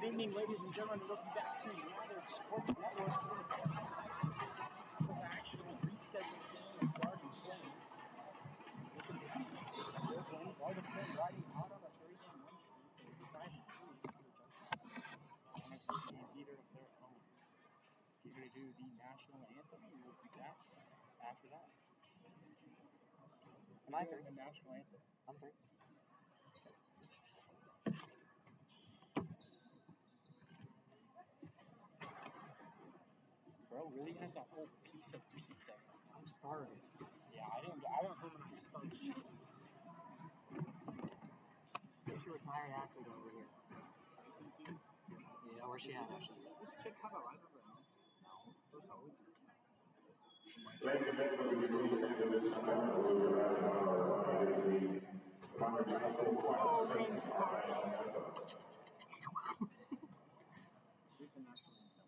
Good evening, ladies and gentlemen. Welcome back to Moundridge Sports Network. It was actually rescheduled game of Garden Plain. Garden Plain riding out on a 30-game win streak. They're 5-3 on a first-game beater of their opponents. Get ready to do the national anthem, and we'll be back after that. Am I 3? The national anthem. I'm 3. Bro really has a whole piece of pizza. I'm starving. Yeah, I don't know when I start eating. She's a retired athlete over here. Yeah, where's she at actually? Does this chick have a life of her own? No. Those always do. Ladies and gentlemen, we release into this time of the as our is the Moundridge High School Choir sings our national anthem. Here's the national anthem.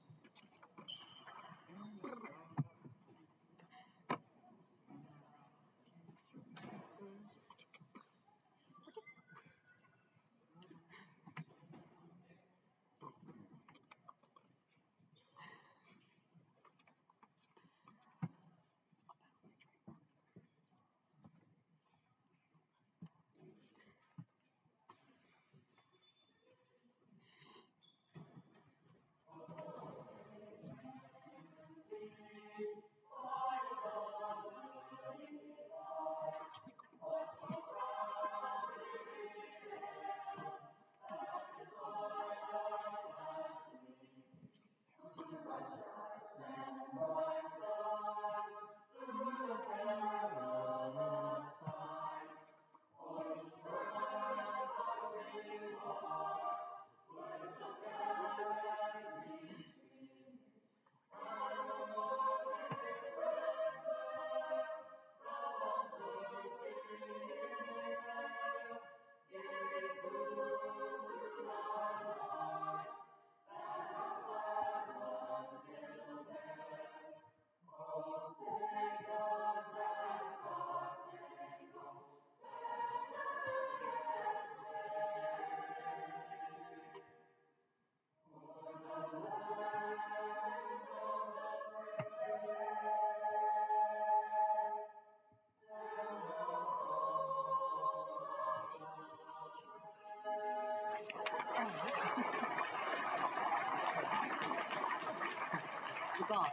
It's on.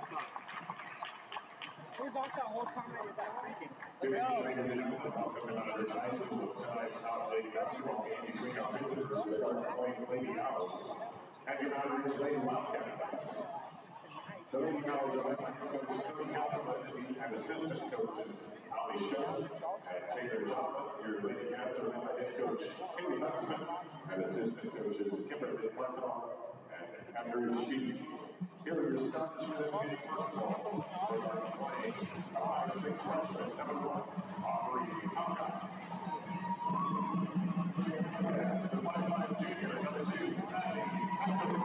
Who's off that whole comment with that freaking? Good evening, ladies and gentlemen. Welcome to Moundridge High School. Tonight's holiday basketball game between our visitors, the Garden Plain Lady Owls, and the Moundridge Lady Wildcats. The Lady Owls are led by coach Tony Hasselman and assistant coaches Holly Shaw and Taylor Johnson. Your Lady Cats are led by head coach Haley Huxman and assistant coaches Kimberly Parkall and Andrew Sheedy. Here are your starters for this game. First of all, they are playing a 5'6" freshman, number 1, Aubrey Alcott. And the 5'5" junior, number 2, Maddie Alcott.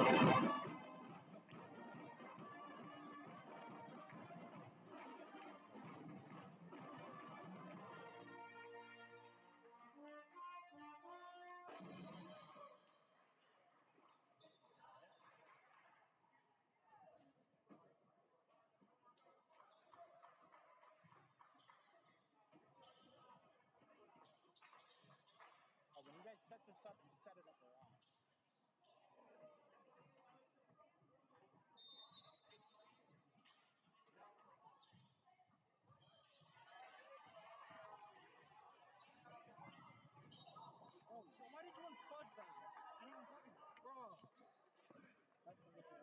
When you guys set this up, you set it up a lot. Oh, so why did you unplug that? I didn't unplug it. Bro. That's the good thing.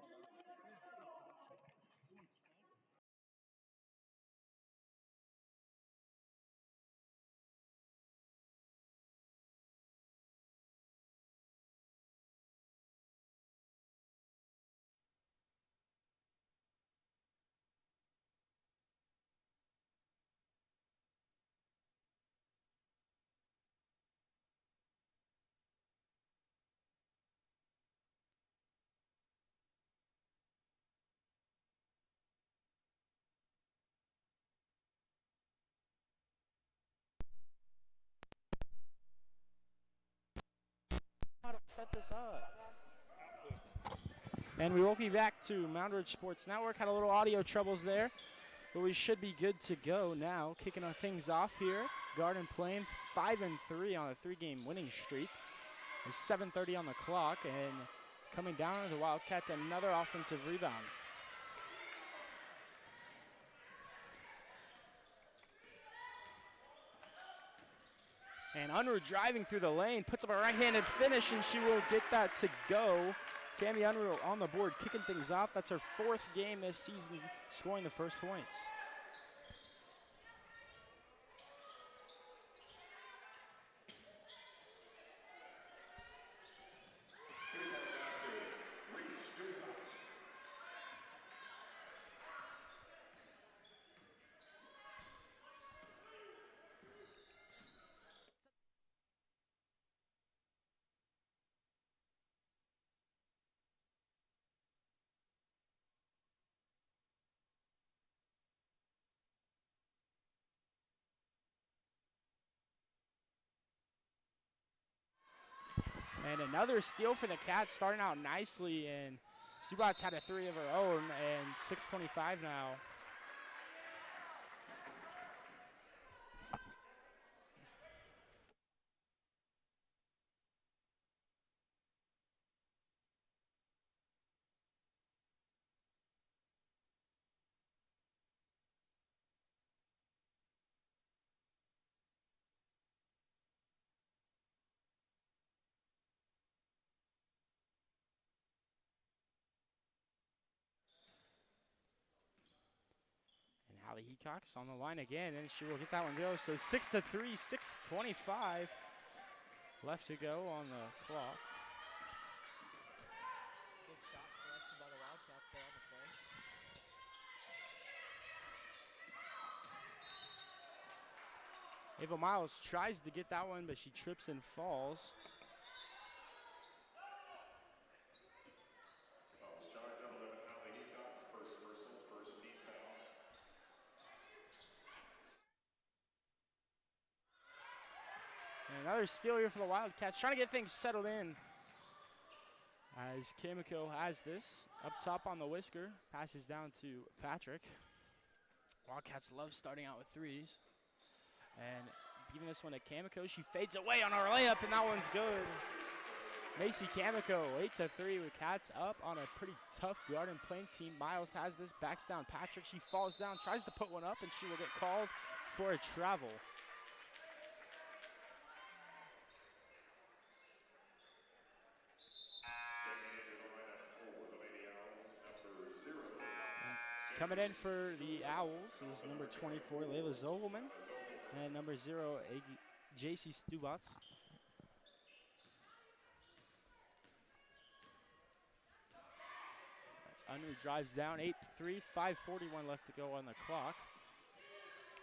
How to set this up. And we will be back to Moundridge Sports Network. Had a little audio troubles there, but we should be good to go now. Kicking our things off here. Garden Plain 5-3 on a 3-game winning streak. It's 7:30 on the clock, and coming down are the Wildcats, another offensive rebound. And Unruh driving through the lane, puts up a right-handed finish, and she will get that to go. Cami Unruh on the board, kicking things off. That's her 4th game this season, scoring the first points. And another steal for the Cats, starting out nicely, and Subats had a 3 of her own, and 6:25 now. Allie Heacock's on the line again, and she will get that one go. So 6-3, 6:25 left to go on the clock. Good shot selection by the Wildcats there on the play. Ava Miles tries to get that one, but she trips and falls. And another steal here for the Wildcats, trying to get things settled in. As Kimiko has this up top on the whisker, passes down to Patrick. Wildcats love starting out with threes. And giving this one to Kamiko. She fades away on our layup, and that one's good. Macy Kamiko, 8-3 with Cats up on a pretty tough Garden Plain team. Miles has this, backs down Patrick. She falls down, tries to put one up, and she will get called for a travel. Coming in for the Owls is number 24, Layla Zogelman, and number 0, JC Stubats. Unruh drives down, 8-3, 5:41 left to go on the clock.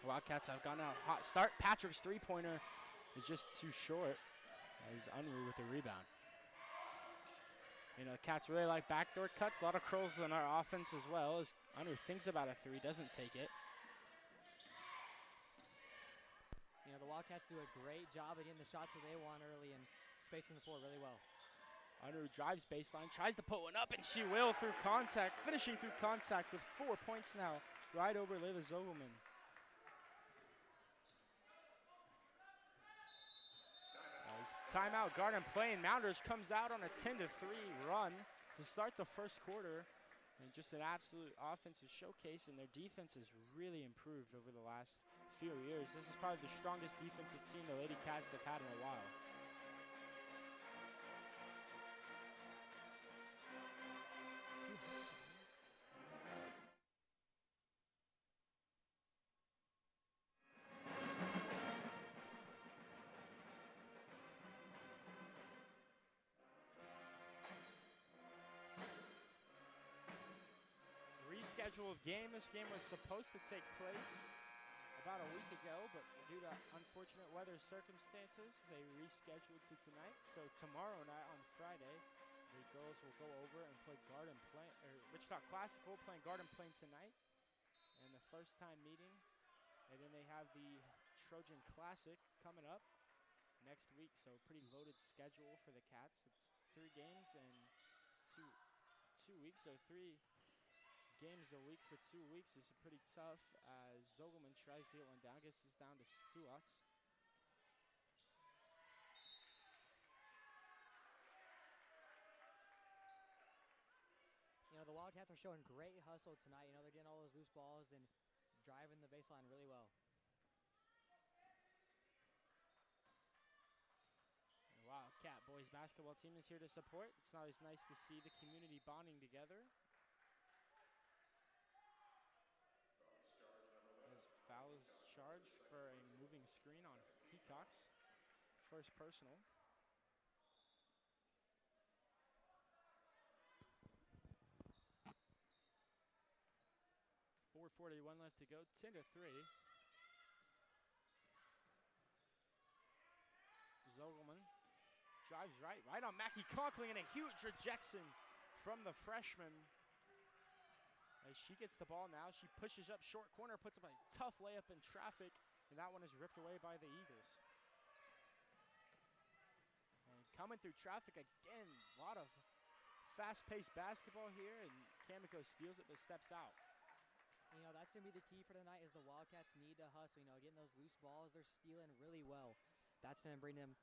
Wildcats have gone out hot start. Patrick's three-pointer is just too short as Unruh with the rebound. You know, the Cats really like backdoor cuts. A lot of curls in our offense as well. As Anu thinks about a three, doesn't take it. You know, the Wildcats do a great job of getting the shots that they want early and spacing the floor really well. Anu drives baseline, tries to put one up, and she will through contact, finishing through contact with 4 points now, right over Layla Zogelman. Timeout, Garden playing. Moundridge comes out on a 10-3 run to start the first quarter. And just an absolute offensive showcase, and their defense has really improved over the last few years. This is probably the strongest defensive team the Lady Cats have had in a while. Rescheduled game. This game was supposed to take place about a week ago, but due to unfortunate weather circumstances, they rescheduled to tonight. So tomorrow night on Friday, the girls will go over and play Garden Plain, or Wichita Classical playing Garden Plain tonight, and the first time meeting. And then they have the Trojan Classic coming up next week. So a pretty loaded schedule for the Cats. It's 3 games in two weeks. So 3 games a week for 2 weeks is pretty tough as Zogelman tries to get one down, gets this down to Stewart. You know, the Wildcats are showing great hustle tonight. You know, they're getting all those loose balls and driving the baseline really well. The Wildcat boys basketball team is here to support. It's always nice to see the community bonding together. Fouls charged for a moving screen on Peacocks. First personal. .441 left to go, 10-3. Zogelman drives right on Mackie Conklin, and a huge rejection from the freshman. As she gets the ball now, she pushes up short corner, puts up a tough layup in traffic, and that one is ripped away by the Eagles. And coming through traffic again, a lot of fast-paced basketball here, and Kamiko steals it but steps out. You know, that's going to be the key for tonight is the Wildcats need to hustle. You know, getting those loose balls, they're stealing really well. That's going to bring them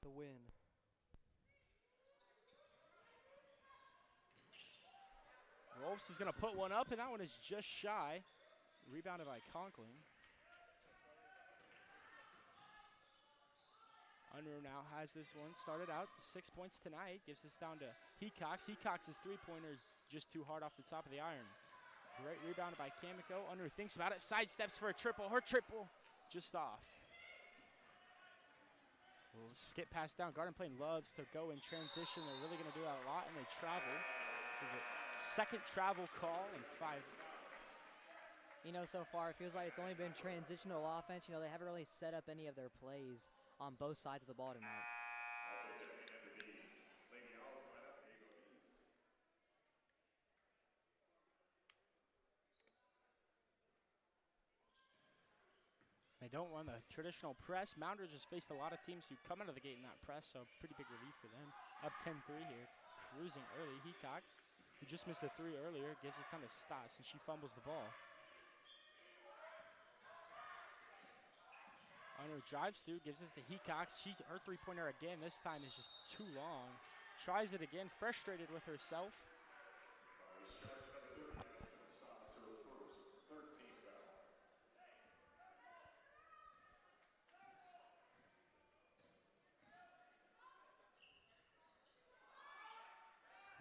the win. Wolves is going to put one up, and that one is just shy. Rebounded by Conklin. Unruh now has this one started out. 6 points tonight. Gives this down to Hecox. Hecox's three-pointer just too hard off the top of the iron. Great rebound by Kamiko. Unruh thinks about it. Sidesteps for a triple. Her triple just off. We'll skip past down. Garden Plain loves to go in transition. They're really going to do that a lot, and they travel. Second travel call in 5. You know, so far it feels like it's only been transitional offense. You know, they haven't really set up any of their plays on both sides of the ball tonight. They don't run the traditional press. Moundridge has faced a lot of teams who come out of the gate in that press, so pretty big relief for them. Up 10-3 here, cruising early. Hecox, who just missed a 3 earlier, gives this time to Stotts, and she fumbles the ball. Unruh drives through, gives this to Hecox. Her three-pointer again, this time is just too long. Tries it again, frustrated with herself.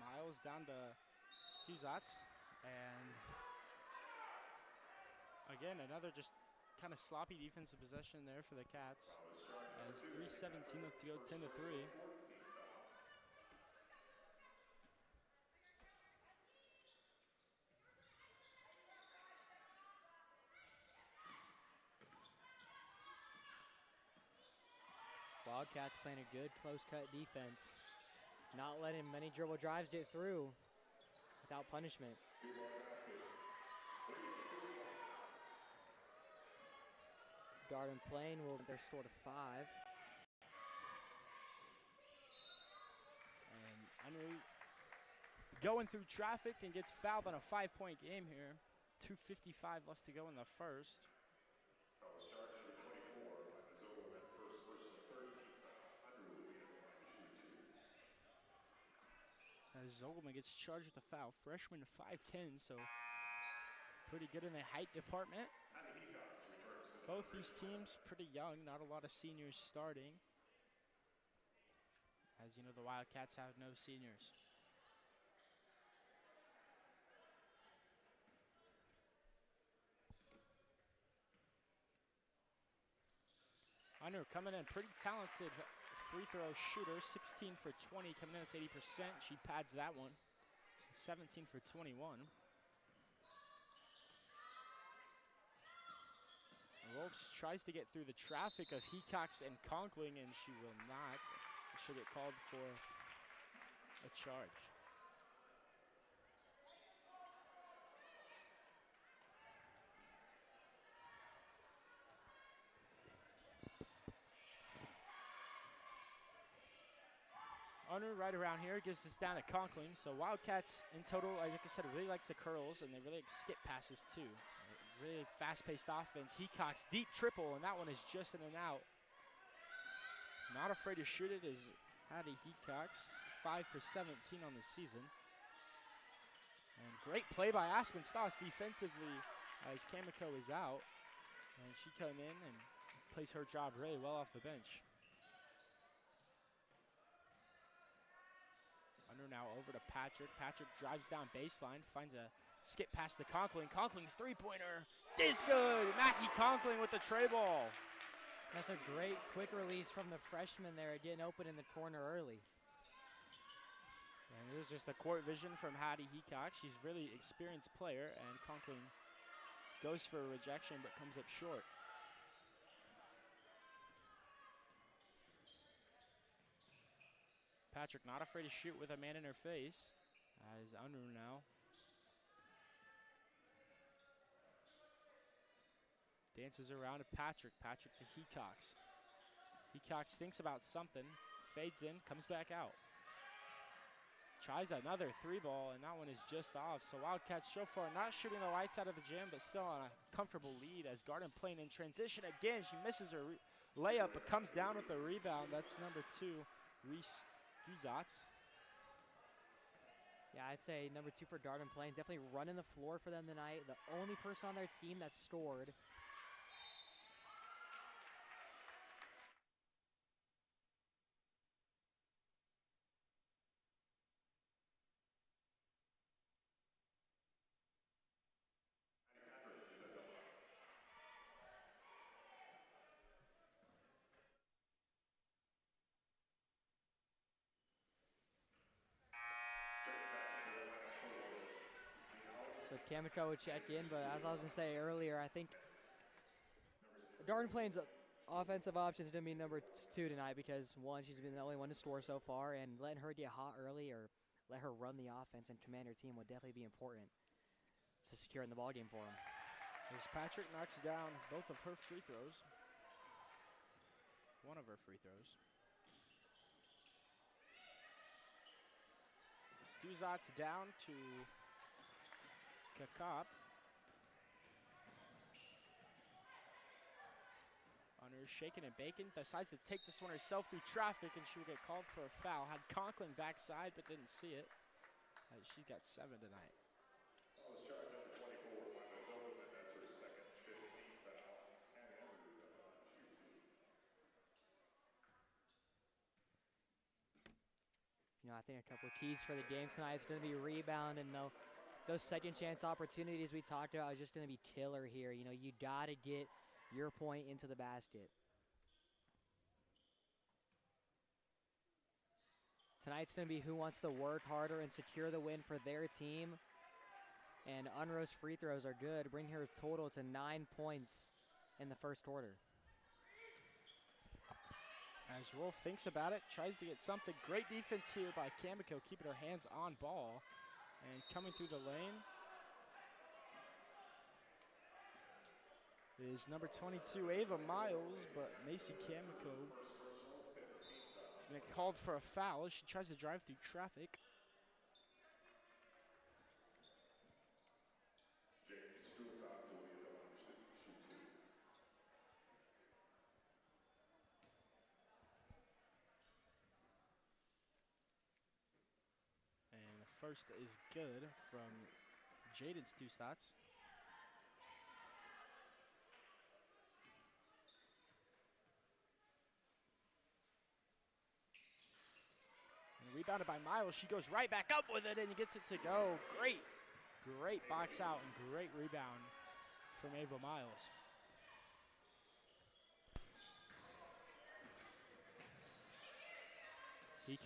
Miles down to Stuzatz, and again, another just kind of sloppy defensive possession there for the Cats. As 3:17 left to go, 10-3. Wildcats playing a good close cut defense. not letting many dribble drives get through without punishment. Darden Plain will their score to 5. And Unruh going through traffic and gets fouled on a 5-point game here. 2:55 left to go in the first. As Zogelman gets charged with a foul. Freshman 5'10", so pretty good in the height department. Both these teams pretty young, not a lot of seniors starting. As you know, the Wildcats have no seniors. Unruh coming in pretty talented free throw shooter, 16 for 20, coming in at 80%. She pads that one, 17 for 21. Wolves tries to get through the traffic of Hecox and Conkling, and she will not. She'll get called for a charge. Unruh right around here gives this down to Conkling. So Wildcats in total, like I said, really likes the curls, and they really like skip passes too. Really fast-paced offense. Hecox deep triple, and that one is just in and out. Not afraid to shoot it is Hattie Hecox, 5 for 17 on the season. And great play by Aspen Stoss defensively as Kamiko is out. And she come in and plays her job really well off the bench. Unruh now over to Patrick. Patrick drives down baseline, finds a skip past to Conkling. Conkling's three-pointer is good. Mackie Conkling with the tray ball. That's a great quick release from the freshman there, getting open in the corner early. And this is just a court vision from Hattie Hecox. She's a really experienced player, and Conkling goes for a rejection but comes up short. Patrick not afraid to shoot with a man in her face, as Unruh now. Dances around to Patrick. Patrick to Hecox. Hecox thinks about something, fades in, comes back out. Tries another three ball, and that one is just off. So Wildcats so far not shooting the lights out of the gym, but still on a comfortable lead as Garden playing in transition again. She misses her layup, but comes down with the rebound. That's number 2, Reese Duzatz. Yeah, I'd say number 2 for Darden Plain, definitely running the floor for them tonight. The only person on their team that scored. So Kamiko would check in, but as I was going to say earlier, I think Darden Plain's offensive option is going to be number 2 tonight because, one, she's been the only one to score so far, and letting her get hot early or let her run the offense and command her team would definitely be important to securing the ballgame for them. As Patrick knocks down both of her free throws. One of her free throws. Stuzat's down to Kakop. Unruh shaking and baking, decides to take this one herself through traffic, and she will get called for a foul. Had Conkling backside, but didn't see it. She's got 7 tonight. You know, I think a couple of keys for the game tonight is going to be rebound, and those second chance opportunities we talked about is just going to be killer here. You know, you got to get your point into the basket. Tonight's going to be who wants to work harder and secure the win for their team. And Unruh's free throws are good, bring her total to 9 points in the first quarter. As Wolf thinks about it, tries to get something. Great defense here by Kamiko, keeping her hands on ball. And coming through the lane is number 22, Ava Miles, but Macy Kamiko is going to get called for a foul. She tries to drive through traffic. First is good from Jaden Stusats. And rebounded by Miles. She goes right back up with it and gets it to go. Great box out and great rebound from Ava Miles.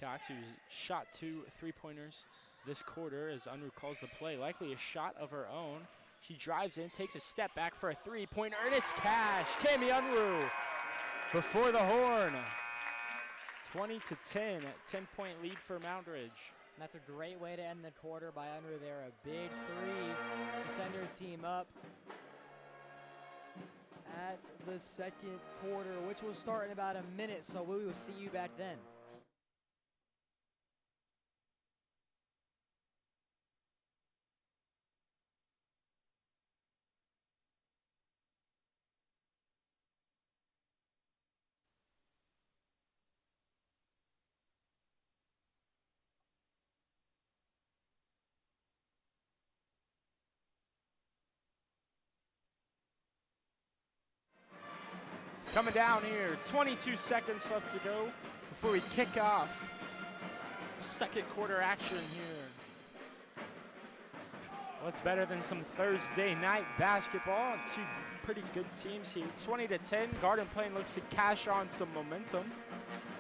Cox, who's shot 2 3-pointers this quarter as Unruh calls the play. Likely a shot of her own. She drives in, takes a step back for a 3-pointer, and it's cash. Cami Unruh before the horn. 20-10, 10-point lead for Moundridge. That's a great way to end the quarter by Unruh there. A big three to send her team up at the second quarter, which will start in about a minute, so we will see you back then. Coming down here, 22 seconds left to go before we kick off second quarter action here. What's better than some Thursday night basketball? Two pretty good teams here. 20-10, Garden Plain looks to cash on some momentum.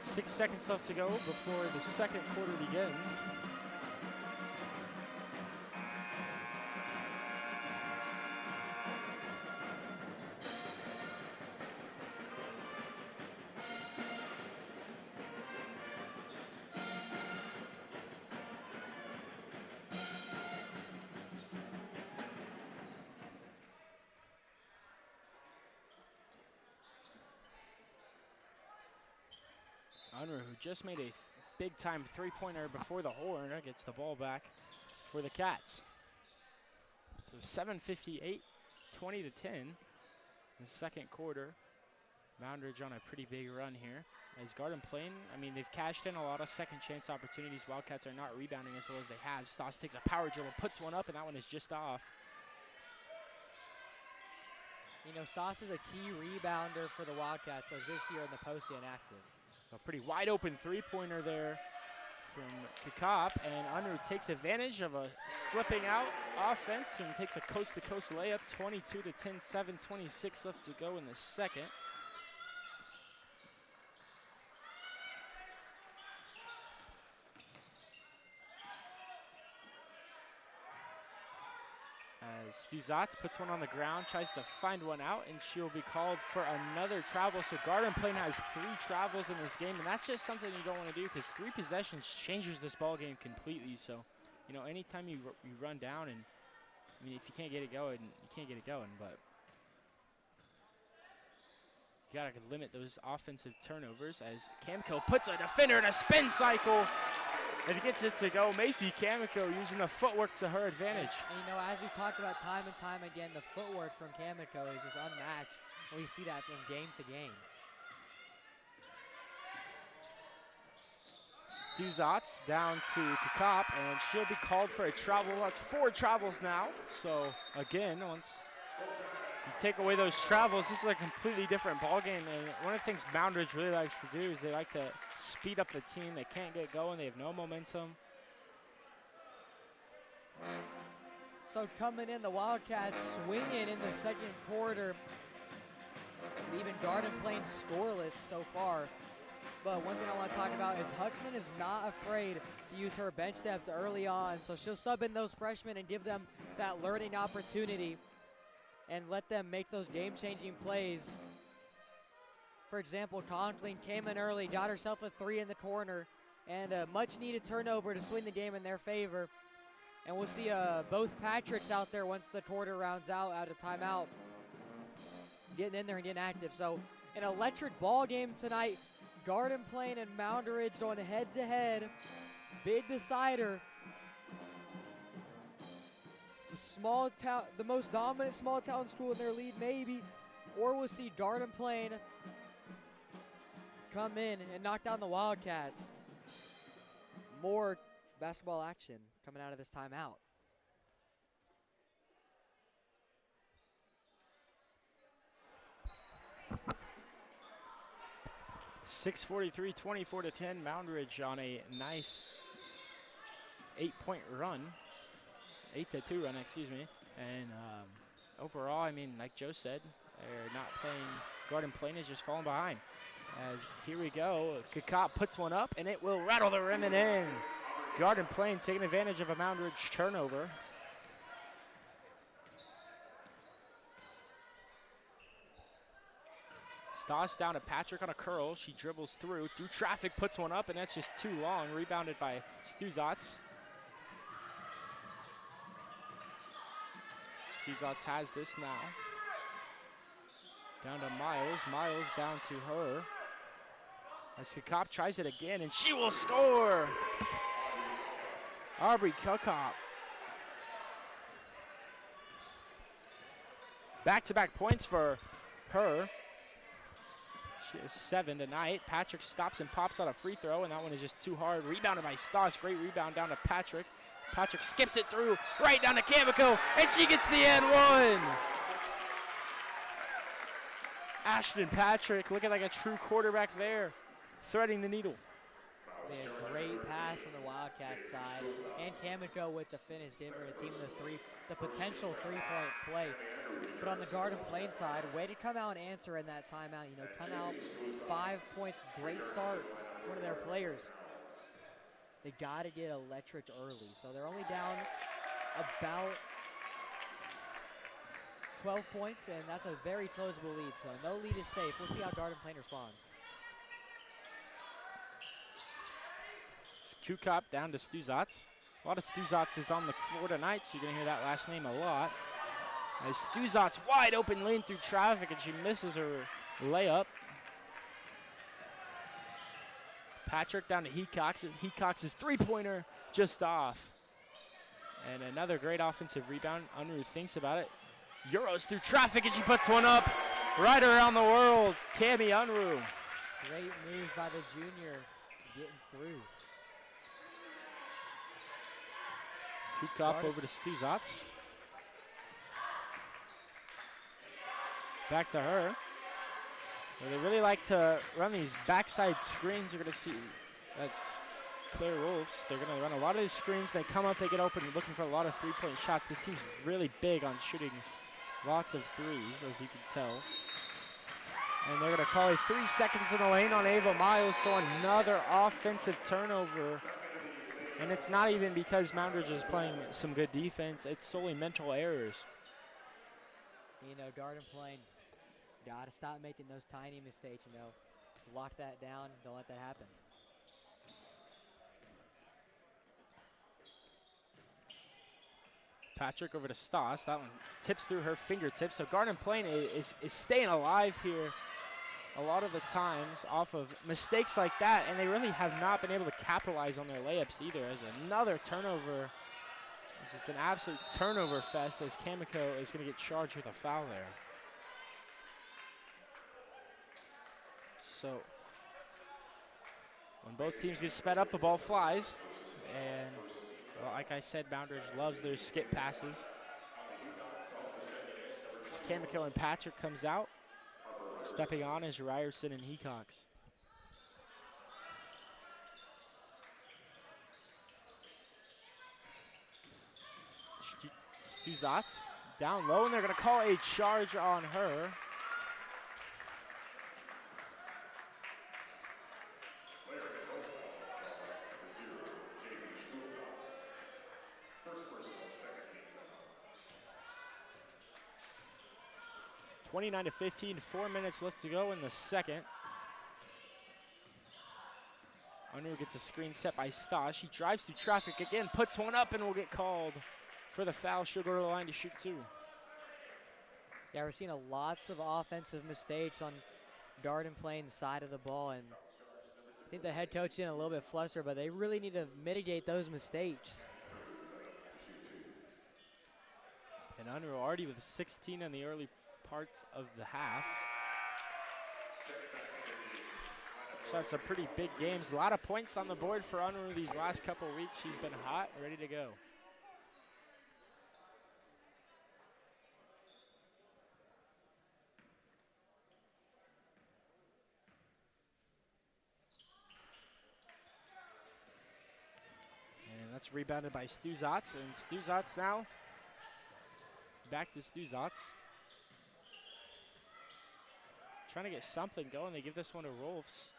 6 seconds left to go before the second quarter begins. Unruh, who just made a big-time three-pointer before the horn, gets the ball back for the Cats. So 7:58, 20-10 in the second quarter. Moundridge on a pretty big run here. As Garden Plain, I mean, they've cashed in a lot of second-chance opportunities. Wildcats are not rebounding as well as they have. Stoss takes a power dribble, puts one up, and that one is just off. You know, Stoss is a key rebounder for the Wildcats as this year in the post inactive. A pretty wide open three-pointer there from Kakop, and Unruh takes advantage of a slipping out offense and takes a coast-to-coast layup. 22-10, 7:26 left to go in the second. Stuzats puts one on the ground, tries to find one out, and she'll be called for another travel. So Garden Plain has 3 travels in this game, and that's just something you don't want to do because 3 possessions changes this ball game completely. So, you know, anytime you run down, and I mean, if you can't get it going, you can't get it going, but you got to limit those offensive turnovers as Kamiko puts a defender in a spin cycle. And gets it to go. Macy Kamiko using the footwork to her advantage. And you know, as we talked about time and time again, the footwork from Kamiko is just unmatched. And we see that from game to game. Stuzats down to Kakop, and she'll be called for a travel. That's 4 travels now. So again, once you take away those travels, this is a completely different ball game. And one of the things Moundridge really likes to do is they like to speed up the team. They can't get going. They have no momentum. So coming in, the Wildcats swinging in the second quarter, leaving Garden Plain scoreless so far. But one thing I want to talk about is Huxman is not afraid to use her bench depth early on. So she'll sub in those freshmen and give them that learning opportunity and let them make those game-changing plays for example, Conkling came in early, got herself a 3 in the corner, and a much-needed turnover to swing the game in their favor. And we'll see both Patricks out there once the quarter rounds out of timeout, getting in there and getting active. So an electric ball game tonight. Garden Plain and Moundridge going head-to-head. Big decider. The most dominant small town school in their lead, maybe. Or we'll see Garden Plain come in and knock down the Wildcats. More basketball action coming out of this timeout. .643, 24-10. Moundridge on a nice 8-point run. 8-2 run, excuse me. And overall, I mean, like Joe said, they're not playing. Garden Plain is just falling behind. As here we go, Kakop puts one up, and it will rattle the rim and in. Garden Plain taking advantage of a Moundridge turnover. Stoss down to Patrick on a curl. She dribbles through traffic, puts one up, and that's just too long. Rebounded by Stuzatz. Stuzatz has this now. Down to Miles. Miles down to her. As Kakop tries it again, and she will score! Aubrey Kakop. Back-to-back points for her. She has 7 tonight. Patrick stops and pops out a free throw, and that one is just too hard. Rebounded by Stoss. Great rebound down to Patrick. Patrick skips it through, right down to Kamiko, and she gets the and one. Ashton Patrick looking like a true quarterback there, threading the needle. They had a great pass from the Wildcats side, and Kamiko with the finish, giving her team the potential three-point play. But on the Garden Plain side, way to come out and answer in that timeout. You know, come out 5 points, great start, one of their players. They got to get electric early, so they're only down about 12 points, and that's a very closable lead. So no lead is safe. We'll see how Garden Plain responds. Kukop down to Stuzatz. A lot of Stuzatz is on the floor tonight, so you're going to hear that last name a lot. As Stuzatz wide open lane through traffic, and she misses her layup. Patrick down to Hecox. Hecox's three-pointer just off. And another great offensive rebound. Unruh thinks about it. Euros through traffic, and she puts one up right around the world. Cami Unruh. Great move by the junior, getting through. Kukop over to Stuzatz. Back to her. Well, they really like to run these backside screens. You're going to see that's Claire Wolves. They're going to run a lot of these screens. They come up, they get open, looking for a lot of three-point shots. This team's really big on shooting lots of threes, as you can tell. And they're going to call it 3 seconds in the lane on Ava Miles, so another offensive turnover. And it's not even because Moundridge is playing some good defense. It's solely mental errors. You know, Garden Plain, got to stop making those tiny mistakes, you know. Just lock that down. Don't let that happen. Patrick over to Stoss. That one tips through her fingertips. So Garden Plain is staying alive here a lot of the times off of mistakes like that, and they really have not been able to capitalize on their layups either. As another turnover, it's just an absolute turnover fest as Kamiko is going to get charged with a foul there. So when both teams get sped up, the ball flies. And well, like I said, Moundridge loves their skip passes. As Kamiko and Patrick comes out, stepping on is Ryerson and Hecox. Stuzatz down low, and they're going to call a charge on her. (29-15), 4 minutes left to go in the second. Unruh gets a screen set by Stosh. He drives through traffic again, puts one up, and will get called for the foul. She'll go to the line to shoot 2. Yeah, we're seeing lots of offensive mistakes on Garden Plains' side of the ball, and I think the head coach is getting a little bit flustered, but they really need to mitigate those mistakes. And Unruh already with 16 in the early parts of the half. So that's a pretty big games. A lot of points on the board for Unruh these last couple weeks. She's been hot, ready to go. And that's rebounded by Stuzatz, and Stuzatz now back to Stuzatz. Trying to get something going. They give this one to Rolfs.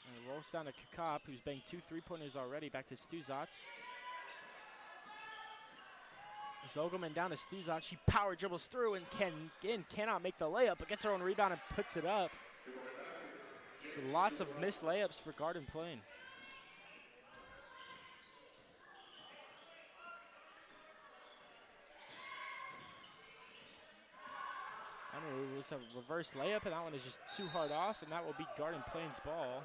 And it rolls down to Kakop, who's banged 2 3-pointers already. Back to Stuzatz. Zogelman down to Stuzatz. She power dribbles through and cannot make the layup, but gets her own rebound and puts it up. So lots of missed layups for Garden Plain. It was a reverse layup, and that one is just too hard off, and that will be Garden Plains' ball.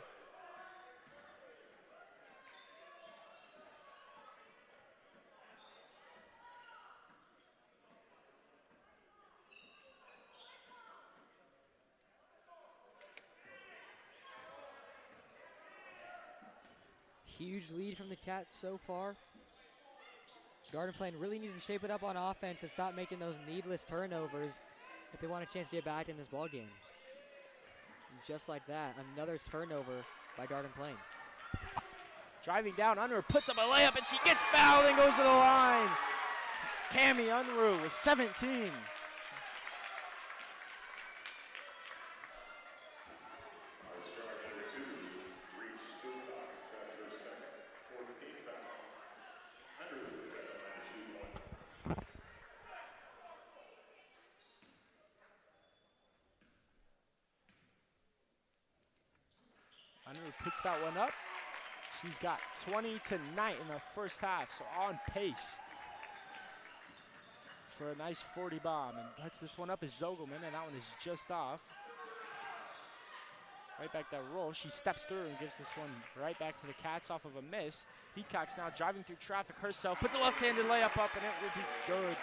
Huge lead from the Cats so far. Garden Plain really needs to shape it up on offense and stop making those needless turnovers if they want a chance to get back in this ball game. And just like that, another turnover by Garden Plain. Driving down, Unruh puts up a layup, and she gets fouled and goes to the line. Cami Unruh with 17. Unruh puts that one up. She's got 20 tonight in the first half, so on pace for a nice 40 bomb. And puts this one up as Zogelman, and that one is just off. Right back that roll. She steps through and gives this one right back to the Cats off of a miss. Heacock's now driving through traffic herself, puts a left-handed layup up, and it will be good.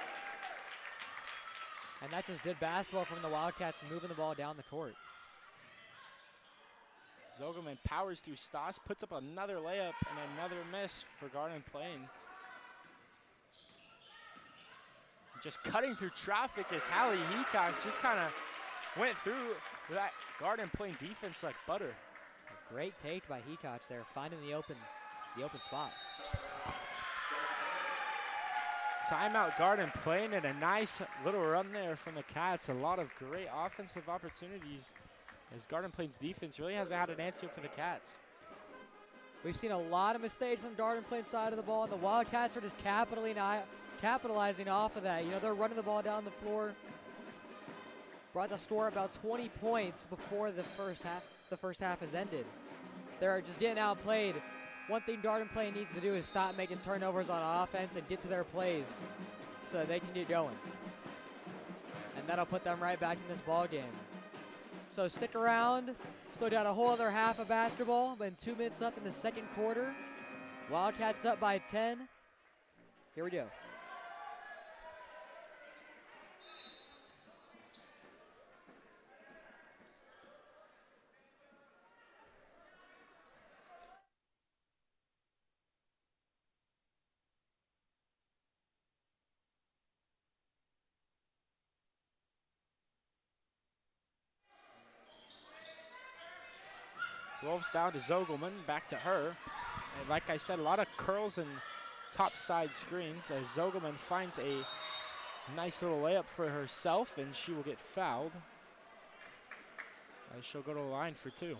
And that's just good basketball from the Wildcats, moving the ball down the court. Zogelman powers through Stoss, puts up another layup and another miss for Garden Plain. Just cutting through traffic as Hallie Heacock just kind of went through that Garden Plain defense like butter. A great take by Heacock there, finding the open spot. Timeout Garden Plain, and a nice little run there from the Cats. A lot of great offensive opportunities as Garden Plain's defense really hasn't had an answer for the Cats. We've seen a lot of mistakes on Garden Plain's side of the ball, and the Wildcats are just capitalizing off of that. You know, they're running the ball down the floor. Brought the score about 20 points before the first half has ended. They're just getting outplayed. One thing Garden Plain needs to do is stop making turnovers on offense and get to their plays so that they can get going. And that'll put them right back in this ball game. So stick around. So got a whole other half of basketball, but 2 minutes left in the second quarter. Wildcats up by 10. Here we go. Wolves down to Zogelman, back to her. And like I said, a lot of curls and top side screens as Zogelman finds a nice little layup for herself, and she will get fouled. She'll go to the line for 2.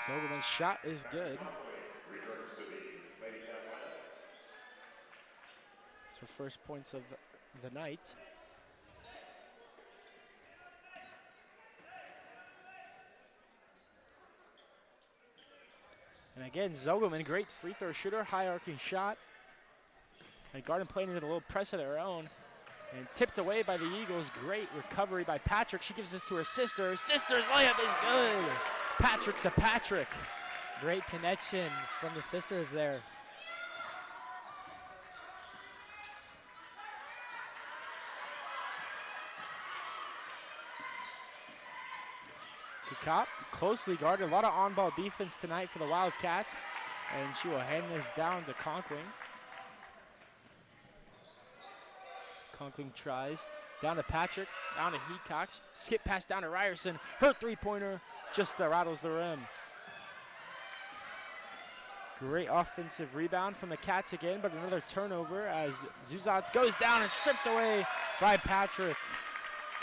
Silverman's shot is good. It's her first points of the night. And again, Zogelman, great free throw shooter, high arcing shot. And Garden Plain did a little press of their own. And tipped away by the Eagles. Great recovery by Patrick. She gives this to her sister. Her sister's layup is good. Patrick to Patrick. Great connection from the sisters there. Kikop closely guarded. A lot of on-ball defense tonight for the Wildcats. And she will hand this down to Conkling. Conkling tries. Down to Patrick. Down to Heacox. Skip pass down to Ryerson. Her three-pointer just rattles the rim. Great offensive rebound from the Cats again, but another turnover as Zuzats goes down and stripped away by Patrick.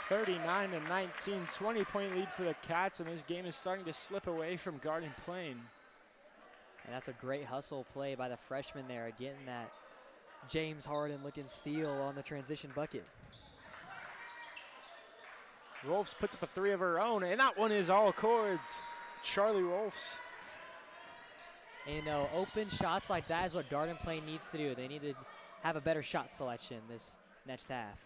39-19, 20-point lead for the Cats, and this game is starting to slip away from Garden Plain. And that's a great hustle play by the freshman there, getting that James Harden looking steal on the transition bucket. Rolfs puts up a three of her own, and that one is all cords. Charlie Rolfs. And you know, open shots like that is what Garden Plain needs to do. They need to have a better shot selection this next half.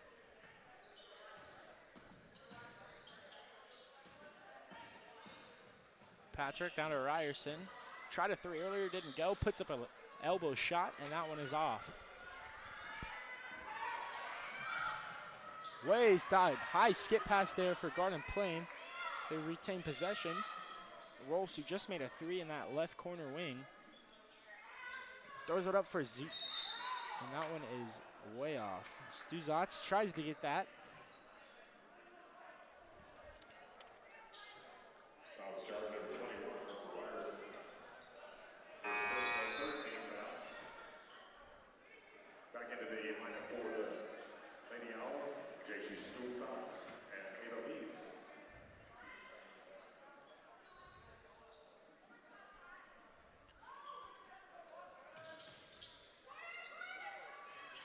Patrick down to Ryerson. Tried a three earlier, didn't go. Puts up an elbow shot, and that one is off. Waist high skip pass there for Garden Plain. They retain possession. Rolfs, who just made a three in that left corner wing, throws it up for Zoot, and that one is way off. Stuzats tries to get that.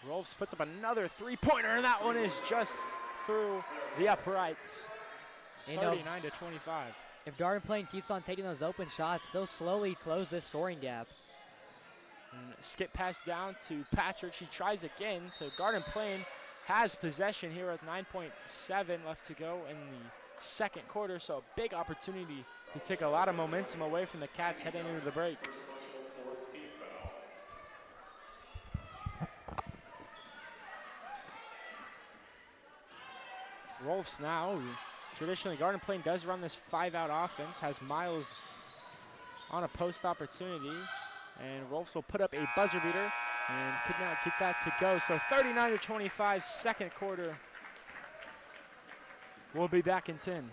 Rolfs puts up another three-pointer, and that one is just through the uprights. 39-25. If Garden Plain keeps on taking those open shots, they'll slowly close this scoring gap. And skip pass down to Patrick. She tries again, so Garden Plain has possession here with 9.7 left to go in the second quarter, so a big opportunity to take a lot of momentum away from the Cats heading into the break. Rolfs now, traditionally Garden Plain does run this 5-out offense, has Miles on a post opportunity, and Rolfs will put up a buzzer beater and could not get that to go. So 39-25, second quarter. We'll be back in 10.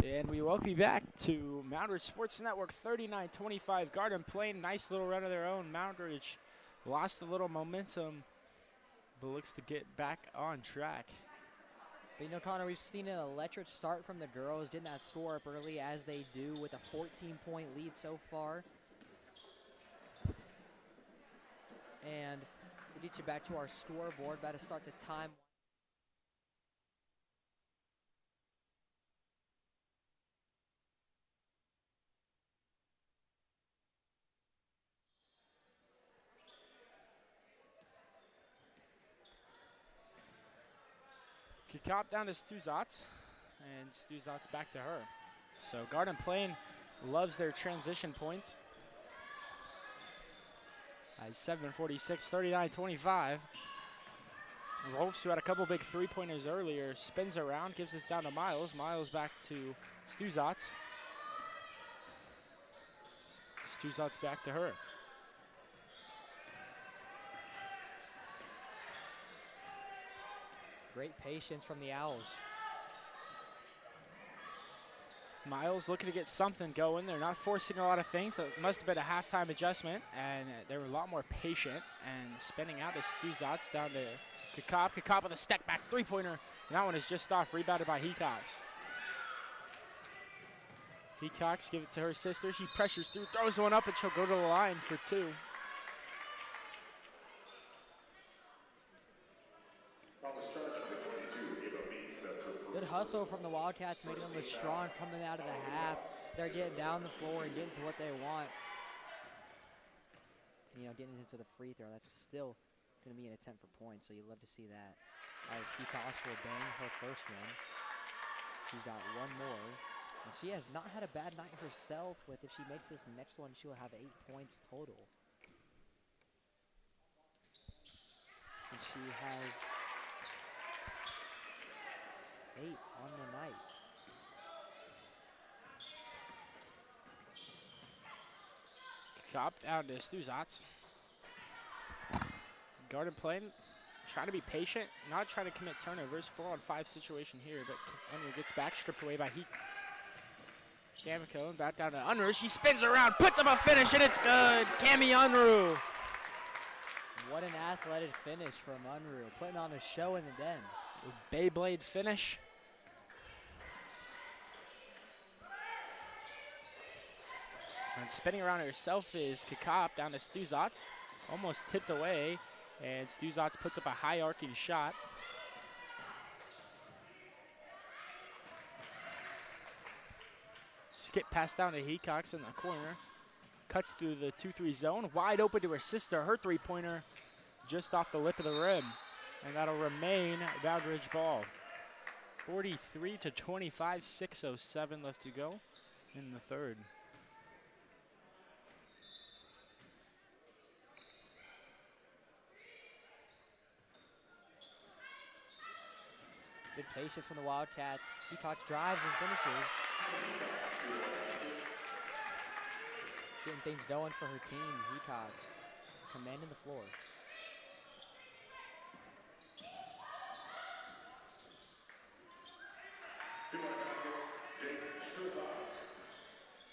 And we welcome you back to Moundridge Sports Network 39-25 Garden Plain. Nice little run of their own. Moundridge lost a little momentum, but looks to get back on track. But you know, Connor, we've seen an electric start from the girls. Did not score up early as they do with a 14-point lead so far. And we get you back to our scoreboard. About to start the time. Kikop down to Stuzats, and Stuzats back to her. So Garden Plain loves their transition points. 7:46, 39-25. Wolves, who had a couple big three-pointers earlier, spins around, gives this down to Miles. Miles back to Stuzats. Stuzats back to her. Great patience from the Owls. Miles looking to get something going. They're not forcing a lot of things. That must have been a halftime adjustment, and they were a lot more patient. And spinning out is Stuzats down to Kikop. Kikop with a step back three-pointer. And that one is just off, rebounded by Hecox. Hecox give it to her sister. She pressures through, throws one up, and she'll go to the line for two. Good hustle from the Wildcats, making them look strong coming out of the half. They're getting down the floor and getting to what they want. You know, getting into the free throw. That's still going to be an attempt for points, so you love to see that. As Hecox will bang her first one. She's got one more. And she has not had a bad night herself. With if she makes this next one, she'll have 8 points total. And she has 8 on the night. Kikop down to Stuzats. Garden Plain trying to be patient, not trying to commit turnovers. 4-on-5 situation here, but Unruh gets back, stripped away by Heat. Kamiko and back down to Unruh. She spins around, puts up a finish, and it's good. Cami Unruh. What an athletic finish from Unruh, putting on a show in the den. Beyblade finish. And spinning around herself is Kikop down to Stuzats. Almost tipped away, and Stuzats puts up a high arcing shot. Skip pass down to Hecox in the corner. Cuts through the 2-3 zone. Wide open to her sister. Her three-pointer just off the lip of the rim. And that'll remain Moundridge ball. 43-25, 6:07 left to go in the third. Good patience from the Wildcats. Hecox drives and finishes. Getting things going for her team. Hecox commanding the floor.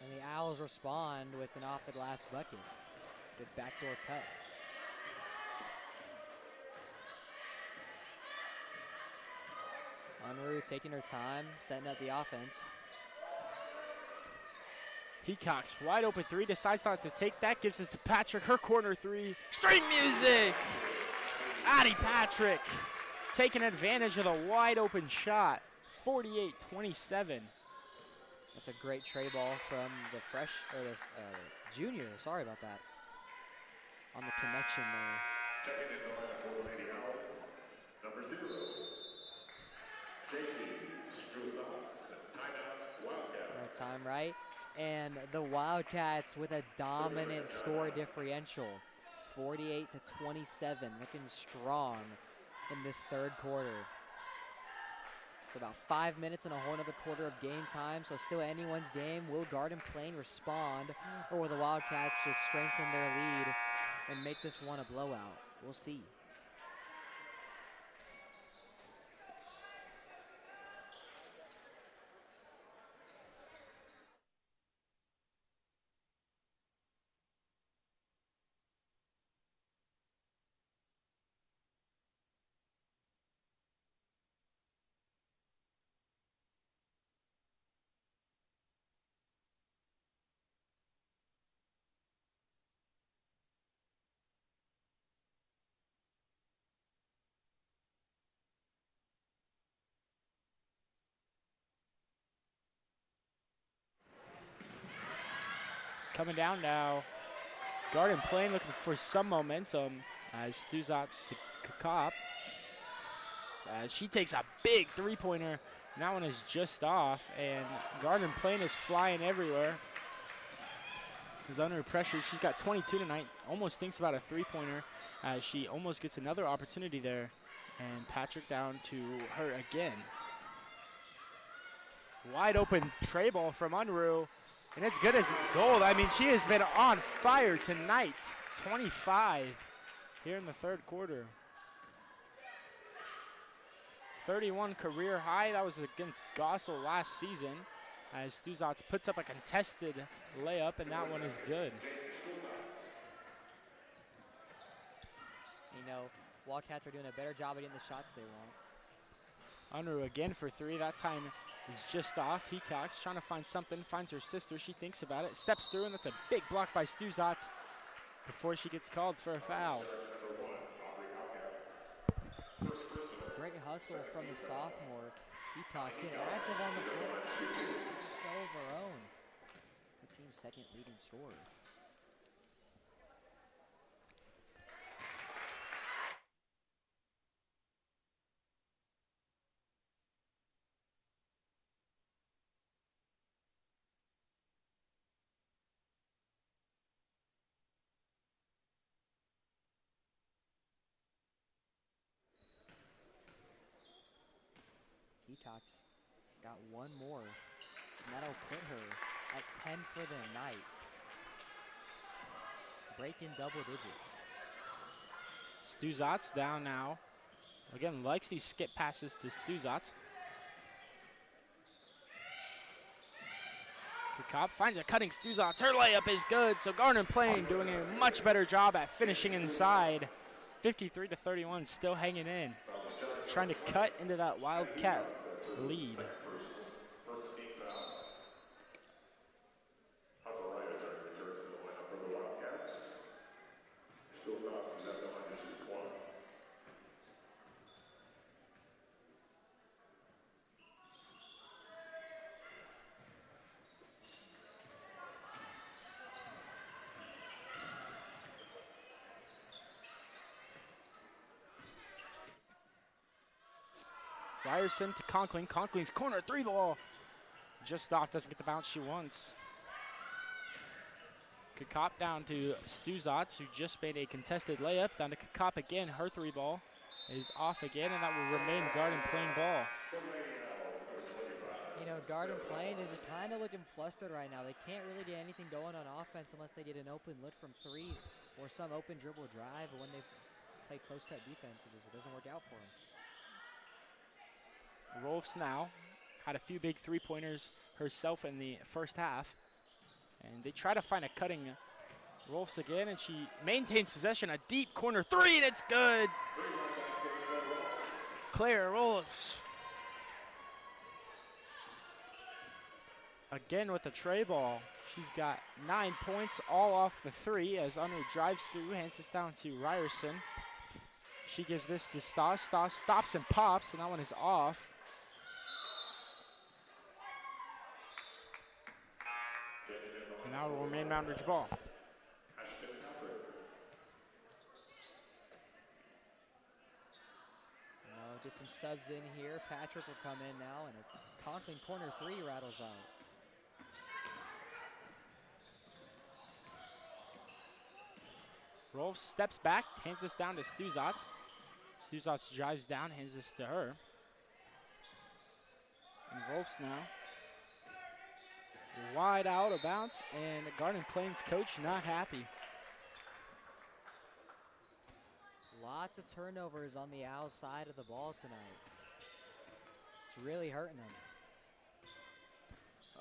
And the Owls respond with an off-the-glass bucket. Good backdoor cut. Unruh taking her time, setting up the offense. Hecox, wide open three, decides not to take that, gives this to Patrick, her corner three. String music! Addie Patrick taking advantage of the wide open shot. 48-27. That's a great tray ball from the junior. Sorry about that. On the connection there. Checking in the lineup for the Lady Owls, number 0, that time right. And the Wildcats with a dominant score differential. 48-27, looking strong in this third quarter. It's about 5 minutes and a whole another quarter of game time, so still anyone's game. Will Garden Plain respond, or will the Wildcats just strengthen their lead and make this one a blowout? We'll see. Coming down now. Garden Plain looking for some momentum as Stuzats to Kakop. She takes a big three-pointer. That one is just off, and Garden Plain is flying everywhere. Is under pressure. She's got 22 tonight. Almost thinks about a three-pointer. She almost gets another opportunity there. And Patrick down to her again. Wide open tray ball from Unruh. And it's good as gold. I mean, she has been on fire tonight. 25 here in the third quarter. 31 career high. That was against Gossel last season. As Stuzats puts up a contested layup, and that one is good. You know, Wildcats are doing a better job of getting the shots they want. Unruh again for three. That time is just off. Hecox trying to find something, finds her sister. She thinks about it, steps through, and that's a big block by Stuzats before she gets called for a foul. Great hustle from the sophomore. Hecox getting active on the floor. So of her own. The team's second leading scorer. Hecox got one more, and that'll put her at 10 for the night. Breaking double digits. Stuzats down now. Again, likes these skip passes to Stuzats. Kakop finds a cutting Stuzats. Her layup is good, so Garden Plain doing a much better job at finishing inside. 53-31, still hanging in. Trying to cut into that Wildcat lead. Ryerson to Conkling. Conkling's corner three ball. Just off, doesn't get the bounce she wants. Kakop down to Stuzats, who just made a contested layup. Down to Kakop again. Her three ball is off again, and that will remain Garden Plain ball. You know, Garden Plain is just kind of looking flustered right now. They can't really get anything going on offense unless they get an open look from three or some open dribble drive. But when they play close-cut defense, it doesn't work out for them. Rolfs now had a few big three-pointers herself in the first half. And they try to find a cutting Rolfs again, and she maintains possession. A deep corner three, and it's good. Claire Rolfs. Again with the tray ball. She's got 9 points, all off the three as Unruh drives through, hands this down to Ryerson. She gives this to Stoss. Stoss stops and pops, and that one is off. And now it will remain Moundridge ball. Get some subs in here. Patrick will come in now, and a Conklin corner three rattles out. Rolf steps back, hands this down to Stuzats. Stuzats drives down, hands this to her. And Rolfs now. Wide out of bounds, and Garden Plains coach not happy. Lots of turnovers on the Owls side of the ball tonight. It's really hurting them.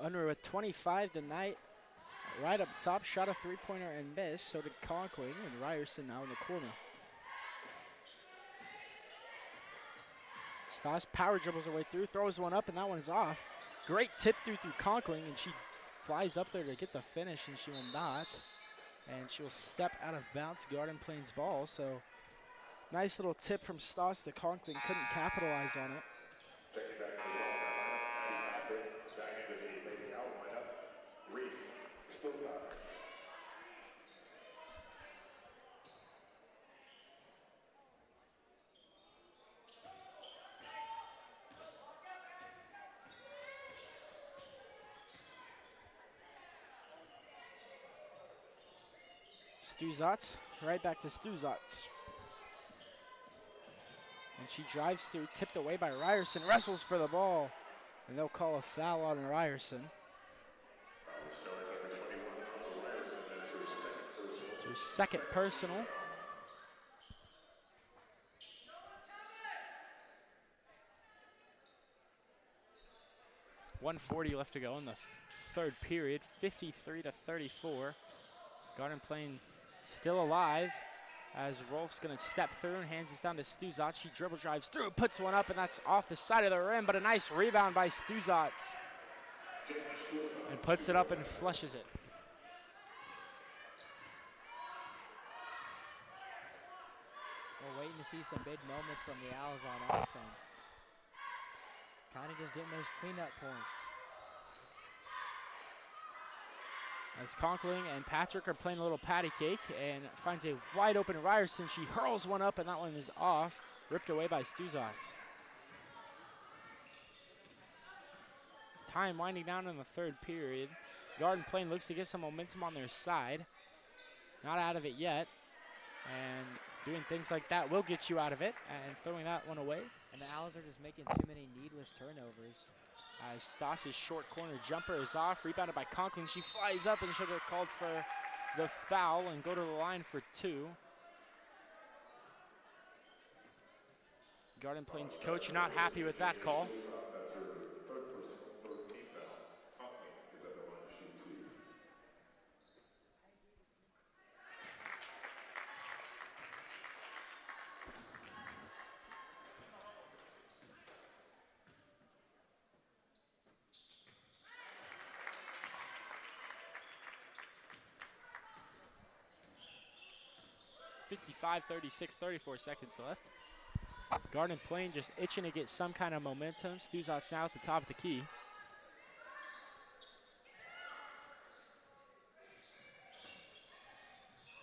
Unruh with 25 tonight. Right up top, shot a three-pointer and missed. So did Conkling, and Ryerson now in the corner. Stoss power dribbles her way through, throws one up, and that one is off. Great tip through Conkling, and she flies up there to get the finish, and she will not. And she will step out of bounds, Garden Plains ball. So nice little tip from Stoss to Conkling, couldn't capitalize on it. Stuzats, right back to Stuzats. And she drives through, tipped away by Ryerson, wrestles for the ball. And they'll call a foul on Ryerson. It's her second personal. .140 left to go in the third period, 53-34. Garden Plain still alive as Rolf's gonna step through and hands this down to Stuzats. She dribble drives through, puts one up, and that's off the side of the rim, but a nice rebound by Stuzats. And puts it up and flushes it. We're waiting to see some big moments from the Owls on offense. Kind of just getting those cleanup points. As Conkling and Patrick are playing a little patty cake and finds a wide open Ryerson. She hurls one up and that one is off. Ripped away by Stuzats. Time winding down in the third period. Garden Plain looks to get some momentum on their side. Not out of it yet. And doing things like that will get you out of it. And throwing that one away. And the Owls are just making too many needless turnovers. As Stas's short corner jumper is off, rebounded by Conkling. She flies up and she'll get called for the foul and go to the line for two. Garden Plain's coach not happy with that call. 55-36, 34 seconds left. Garden Plain just itching to get some kind of momentum. Stuzats now at the top of the key.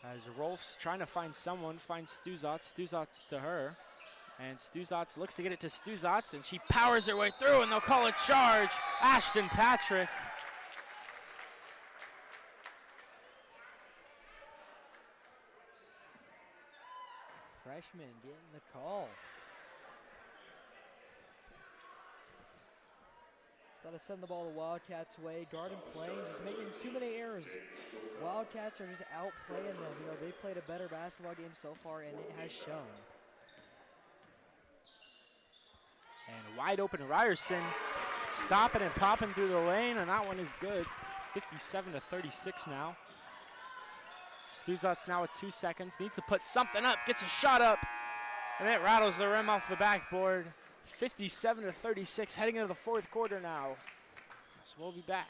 As Rolf's trying to find someone, finds Stuzats. Stuzats to her. And Stuzats looks to get it to Stuzats, and she powers her way through, and they'll call a charge. Ashton Patrick. Freshman getting the call. Instead of sending the ball the Wildcats' way, Garden Plain just making too many errors. Wildcats are just outplaying them. You know, they've played a better basketball game so far, and it has shown. And wide open Ryerson, stopping and popping through the lane, and that one is good. 57-36 now. Stuzats now with 2 seconds, needs to put something up, gets a shot up, and it rattles the rim off the backboard. 57-36, heading into the fourth quarter now. So we'll be back.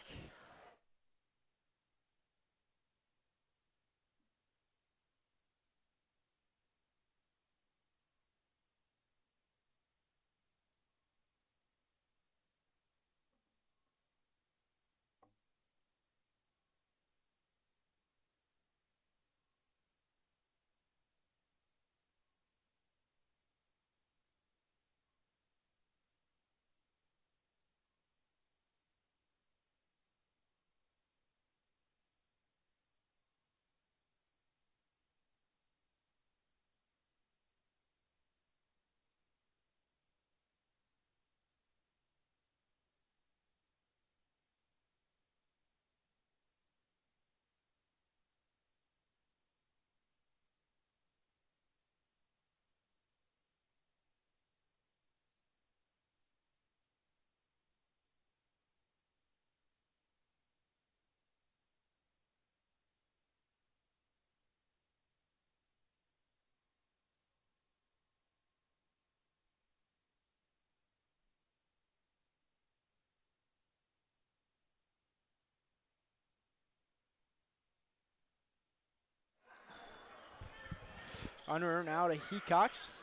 Under now to Hecox.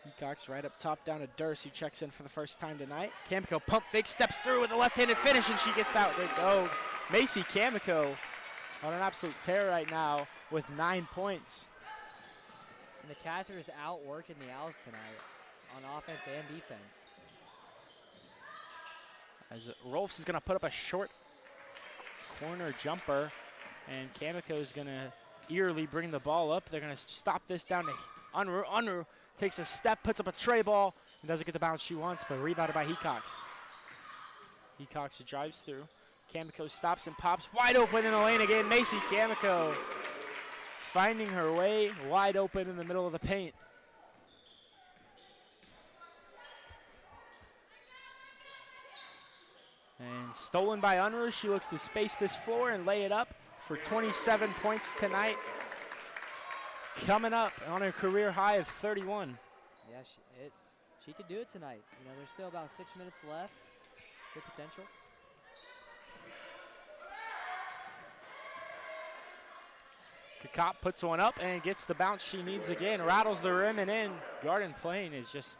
Hecox right up top down to Durst, who checks in for the first time tonight. Kamiko pump fake, steps through with a left-handed finish, and she gets out. There go. Macy Kamiko on an absolute tear right now with 9 points. And the Cats are just outworking the Owls tonight on offense and defense. As Rolfs is going to put up a short corner jumper, and Kamiko is going to eerily bring the ball up. They're going to stop this down to Unruh. Unruh takes a step, puts up a tray ball, and doesn't get the bounce she wants, but rebounded by Hecox. Hecox drives through. Kamiko stops and pops wide open in the lane again. Macy Kamiko finding her way wide open in the middle of the paint. And stolen by Unruh. She looks to space this floor and lay it up for 27 points tonight. Coming up on her career high of 31. Yeah, she could do it tonight. You know, there's still about 6 minutes left. Good potential. Kakop puts one up and gets the bounce she needs again. Rattles the rim and in. Garden Plain is just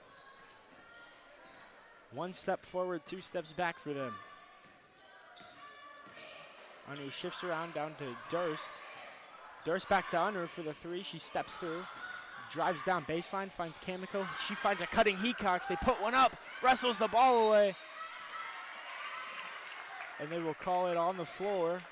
one step forward, 2 steps back for them. Unruh shifts around down to Durst. Durst back to Unruh for the 3. She steps through, drives down baseline, finds Kamiko. She finds a cutting Hecox. They put one up, wrestles the ball away. And they will call it on the floor.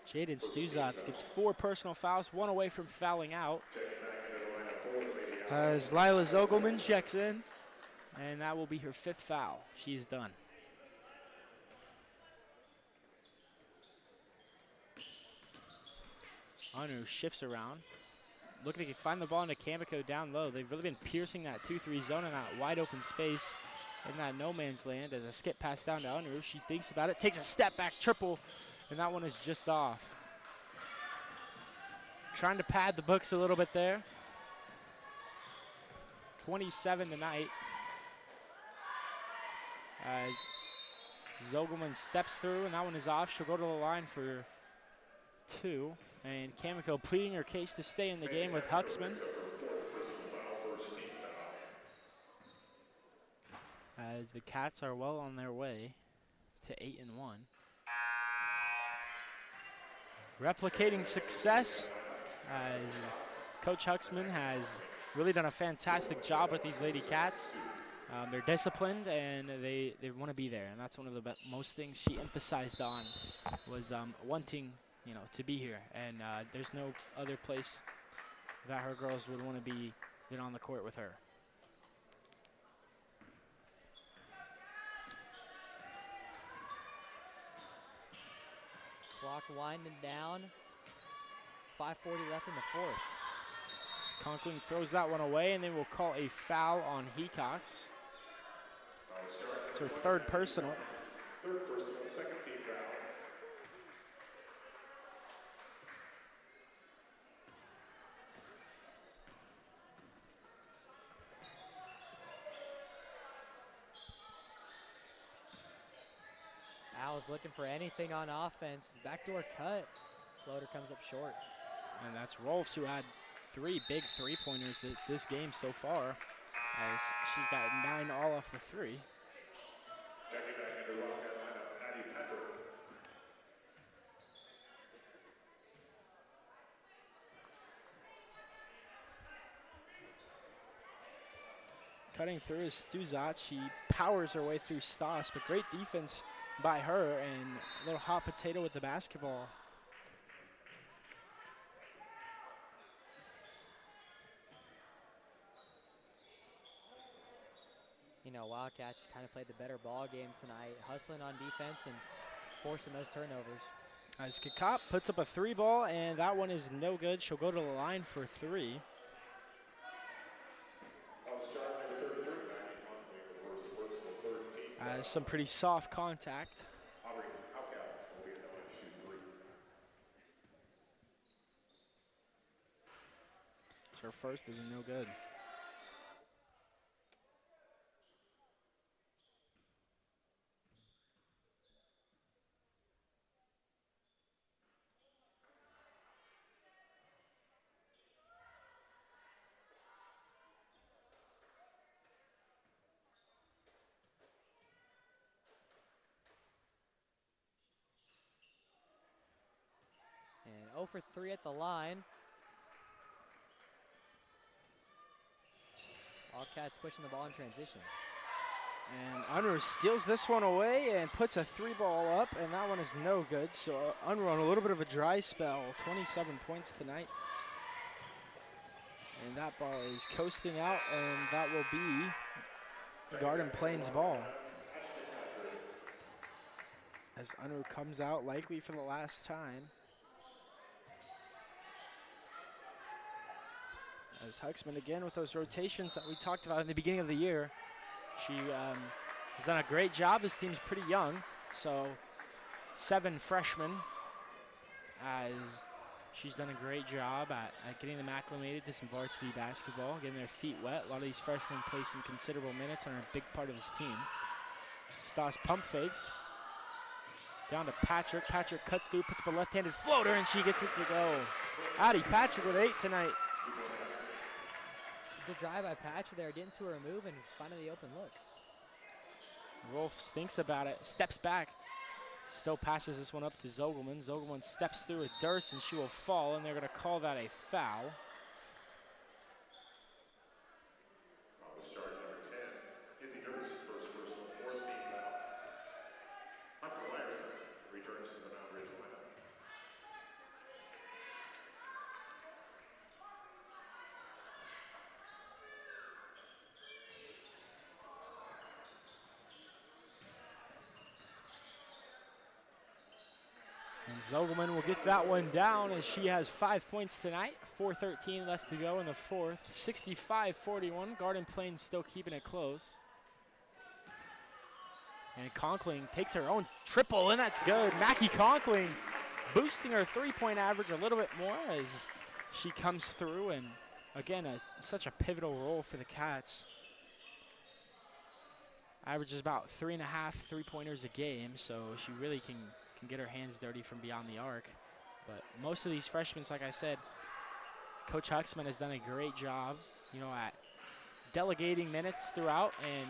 Jaden Stuzatz gets 4 personal fouls, 1 away from fouling out. As Lila Zogelman checks in, and that will be her 5th foul. She's done. Unruh shifts around, looking to find the ball into Kamiko down low. They've really been piercing that 2-3 zone in that wide open space in that no man's land. As a skip pass down to Unruh, she thinks about it, takes a step back triple, and that one is just off. Trying to pad the books a little bit there. 27 tonight. As Zogelman steps through, and that one is off. She'll go to the line for 2. And Kamiko pleading her case to stay in the game with Huxman. As the Cats are well on their way to 8-1. Replicating success, as Coach Huxman has really done a fantastic job with these Lady Cats. They're disciplined and they want to be there, and that's one of the most things she emphasized on was wanting, you know, to be here. And there's no other place that her girls would want to be than on the court with her. Clock winding down. 5:40 left in the 4th. Conkling throws that one away, and they will call a foul on Hecox. It's her 3rd personal. 2nd team foul. Al's looking for anything on offense. Backdoor cut. Floater comes up short. And that's Rolfs, who had 3 big 3-pointers this game so far. As she's got 9 all off the 3. Checking back into the Wildcat lineup, Patty Pepper. Cutting through is Stuzat. She powers her way through Stoss, but great defense by her, and a little hot potato with the basketball. You know, Wildcats just kind of played the better ball game tonight, hustling on defense and forcing those turnovers. As Kakop puts up a 3 ball, and that one is no good. She'll go to the line for 3. Some pretty soft contact. So her first is no good. And 0 for 3 at the line. Wildcats pushing the ball in transition. And Unruh steals this one away and puts a 3-ball up, and that one is no good. So Unruh on a little bit of a dry spell, 27 points tonight. And that ball is coasting out, and that will be Garden Plains ball. As Unruh comes out, likely for the last time. As Huxman again with those rotations that we talked about in the beginning of the year. She has done a great job. This team's pretty young, so 7 freshmen, as she's done a great job at getting them acclimated to some varsity basketball, getting their feet wet. A lot of these freshmen play some considerable minutes and are a big part of this team. Stas pump fakes. Down to Patrick. Patrick cuts through, puts up a left-handed floater, and she gets it to go. Addie Patrick with 8 tonight. Good drive by Patrick there, getting to her move and finding the open look. Rolf thinks about it, steps back. Still passes this one up to Zogelman. Zogelman steps through with Durst, and she will fall, and they're going to call that a foul. And Zogelman will get that one down as she has 5 points tonight. 4:13 left to go in the fourth. 65-41. Garden Plains still keeping it close. And Conkling takes her own triple, and that's good. Mackie Conkling boosting her 3-point average a little bit more as she comes through. And again, such a pivotal role for the Cats. Averages about 3.5 3-pointers a game, so she really can get her hands dirty from beyond the arc. But most of these freshmen, like I said, Coach Huxman has done a great job, at delegating minutes throughout and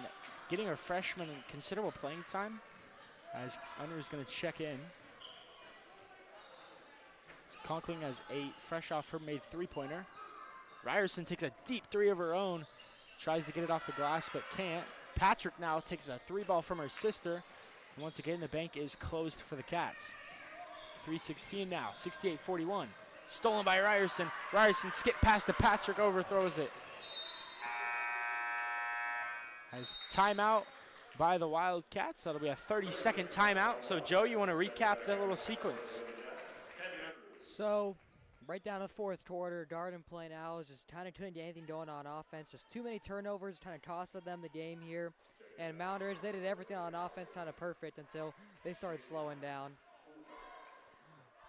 getting her freshmen considerable playing time. As Unruh is going to check in. Conkling has 8, fresh off her made 3-pointer. Ryerson takes a deep 3 of her own, tries to get it off the glass but can't. Patrick now takes a 3-ball from her sister. And once again, the bank is closed for the Cats. 3:16 now, 68-41. Stolen by Ryerson. Ryerson skip past to Patrick, overthrows it. Has timeout by the Wildcats. That'll be a 30-second timeout. So, Joe, you want to recap that little sequence? So, right down the fourth quarter, Garden Plain Owls just kind of couldn't get anything going on offense. Just too many turnovers kind of costed them the game here. And Moundridge, they did everything on offense kind of perfect until they started slowing down.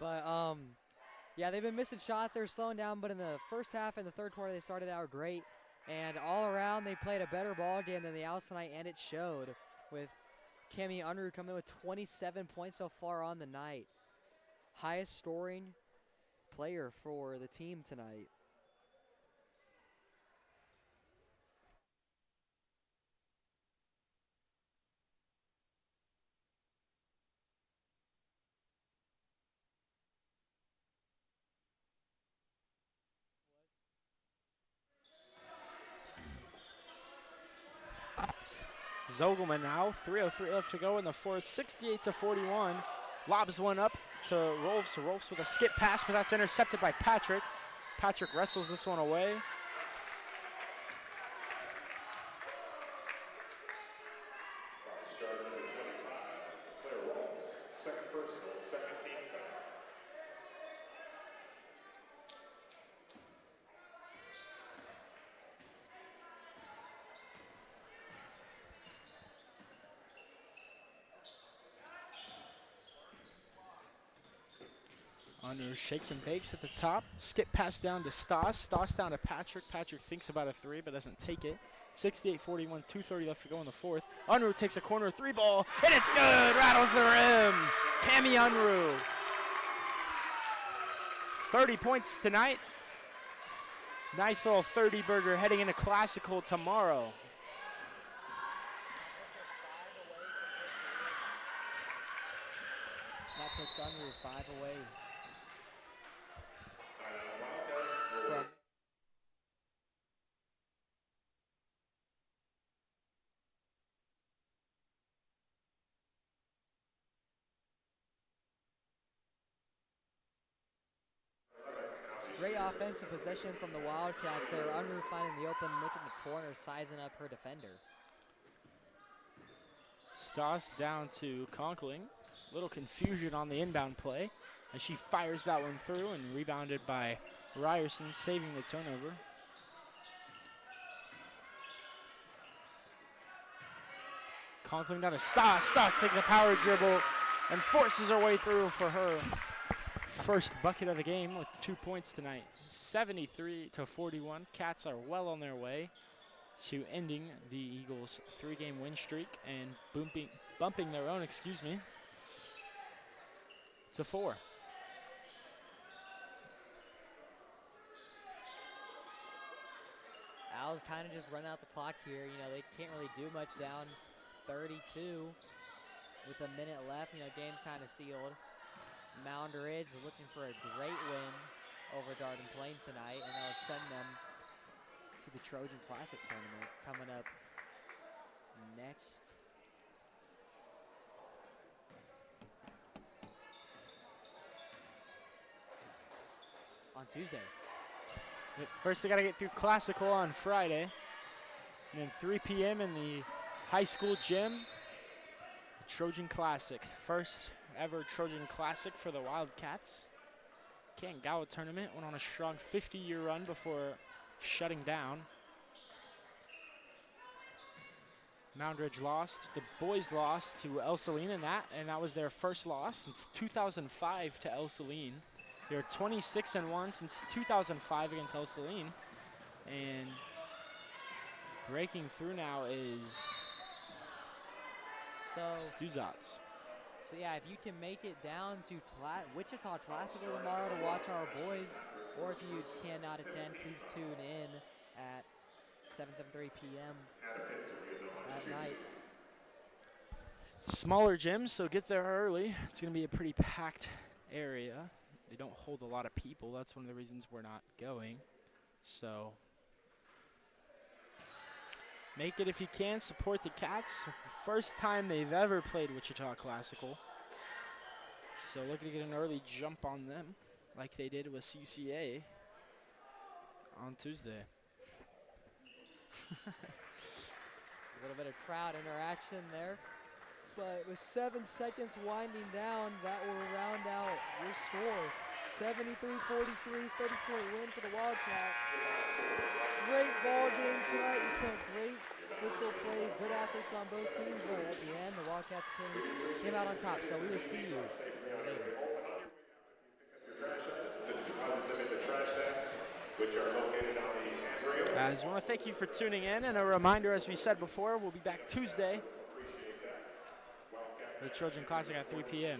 But, yeah, they've been missing shots. They were slowing down, but in the first half and the third quarter, they started out great. And all around, they played a better ball game than the Owls tonight, and it showed with Cami Unruh coming in with 27 points so far on the night. Highest scoring player for the team tonight. Zogelman now, 3:03 left to go in the fourth, 68-41. Lobs one up to Rolfs. Rolfs with a skip pass, but that's intercepted by Patrick. Patrick wrestles this one away. Unruh shakes and bakes at the top. Skip pass down to Stas. Stas down to Patrick. Patrick thinks about a 3 but doesn't take it. 68-41, 2:30 left to go in the fourth. Unruh takes a corner 3-ball, and it's good! Rattles the rim! Cami Unruh. 30 points tonight. Nice little 30-burger heading into Classical tomorrow. That puts Unruh 5 away. points of possession from the Wildcats. They were under finding the open look in the corner, sizing up her defender. Stoss down to Conkling. Little confusion on the inbound play as she fires that one through and rebounded by Ryerson, saving the turnover. Conkling down to Stoss. Stoss takes a power dribble and forces her way through for her first bucket of the game with 2 points tonight. 73-41. Cats are well on their way to ending the Eagles' 3-game win streak and bumping their own, to 4. Owls kind of just run out the clock here. You know, they can't really do much down 32 with a minute left. You know, game's kind of sealed. Moundridge looking for a great win over Darden Plain tonight, and that'll send them to the Trojan Classic tournament coming up next. On Tuesday. First, they got to get through Classical on Friday. And then 3 p.m. in the high school gym, the Trojan Classic. First ever Trojan Classic for the Wildcats. Kanagawa tournament went on a strong 50-year run before shutting down. Moundridge lost. The boys lost to El Saline in that, and that was their first loss since 2005 to El Saline. They were 26-1 since 2005 against El Saline. And breaking through now is Stuzats. So yeah, if you can make it down to Wichita Classical tomorrow to watch our boys, or if you cannot attend, please tune in at 7:30 p.m. at night. Smaller gyms, so get there early. It's going to be a pretty packed area. They don't hold a lot of people. That's one of the reasons we're not going. So make it if you can. Support the Cats. First time they've ever played Wichita Classical. So looking to get an early jump on them like they did with CCA on Tuesday. A little bit of crowd interaction there. But with 7 seconds winding down, that will round out your score. 73-43, 30-point win for the Wildcats. Great ball game tonight. We saw great physical plays, good athletes on both teams, but at the end, the Wildcats came out on top. So we will see you later. Guys, I want to thank you for tuning in, and a reminder, as we said before, we'll be back Tuesday. The Trojan Classic at 3 p.m.